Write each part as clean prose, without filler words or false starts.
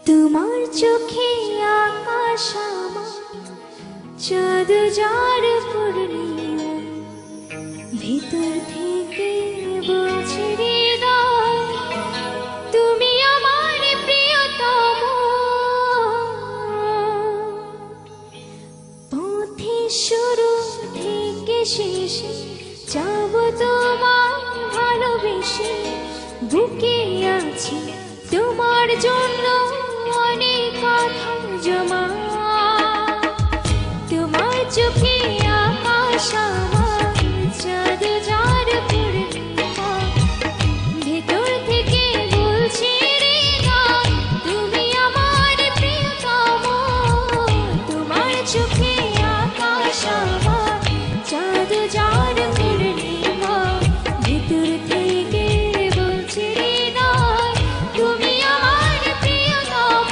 তোমার চোখে আকাশ আমার, চাঁদ যার পূর্ণিমা, ভিতর থেকে বলছে হৃদয় তুমি আমার প্রিয়তম। পথে শুরু থেকে শেষে যাব তোমার ভালোবেসে, বুকে আছে তোমার জন্য অনেক কথা জমা। তোমার চোখে আকাশ আমার, চাঁদ যার পূর্ণিমা, ভেতর থেকে বলছে হৃদয় তুমি আমার প্রিয়তম। তোমার চোখে আকাশ আমার, চাঁদ যার পূর্ণিমা, ভেতর থেকে বলছে হৃদয় তুমি আমার প্রিয়তম।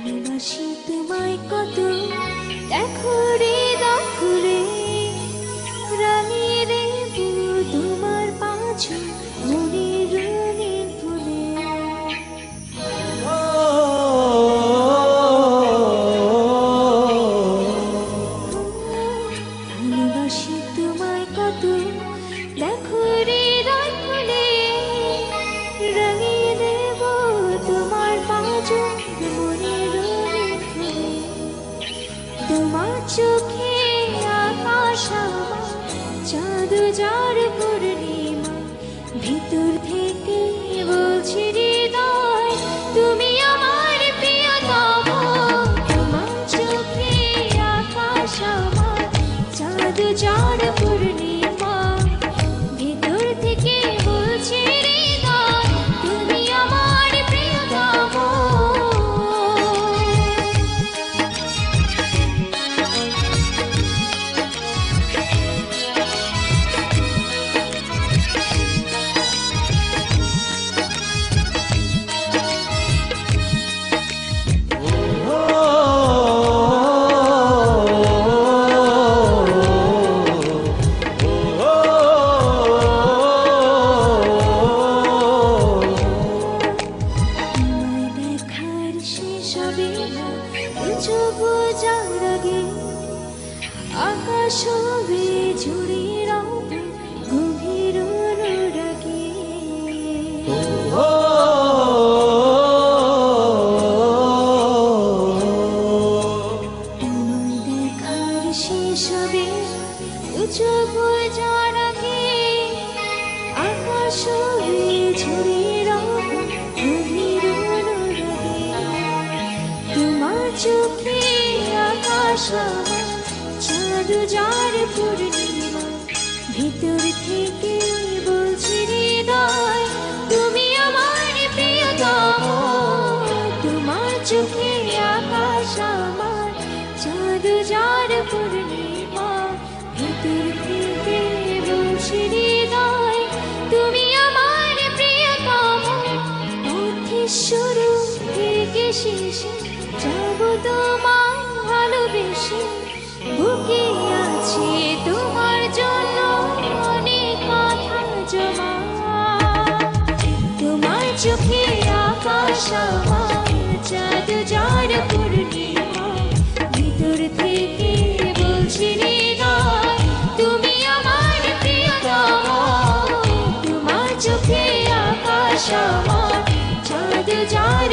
ভালোবাসি তোমায় কত, দেখো হৃদয় খুলে, রাঙিয়ে দেব তোমার পাঁচু মনের রঙিন ফুলে। ভালোবাসি তোমায় কত, দেখো হৃদয় খুলে, রাঙিয়ে দেব তোমার পাঁচু মনের রঙিন ফুলে। তোমার চোখে আকাশ আমার, চাঁদ যার পূর্ণিমা, ভিতর থেকে বলছে হৃদয় তুমি আমার প্রিয়তম। তোমার চোখে আকাশ আমার, চাঁদ যার পূর্ণিমা, ভিতর থেকে বলছে হৃদয় তুমি আমার প্রিয়তম। তোমায় দেখার শেষ হবে না, চোখ যার আগে আকাশ হবে ঝুড়ি রব গভীর অনুরাগে। তোমায় দেখার শেষ হবে চোখ যার আগে আকাশ হবে ঝুড়ি রব গভীর অনুরাগে। তোমার চোখে আকাশ আমার, চাঁদ যার পূর্ণিমা, ভিতর থেকে বলছে হৃদয় তুমি আমার প্রিয়তম। তোমার চোখে আকাশ আমার, চাঁদ যার পূর্ণিমা, ভিতর থেকে বলছে হৃদয় তুমি আমার প্রিয়তম। পথে শুরু থেকে শেষে যাব তোমায় ভালোবেসে, বুকে আছে তোমার জন্য অনেক কথা জমা। তোমার চোখে আকাশ আমার, চাঁদ যার পূর্ণিমা, ভিতর থেকে বলছে হৃদয় তুমি আমার প্রিয়তম। তোমার চোখে আকাশ আমার, চাঁদ যার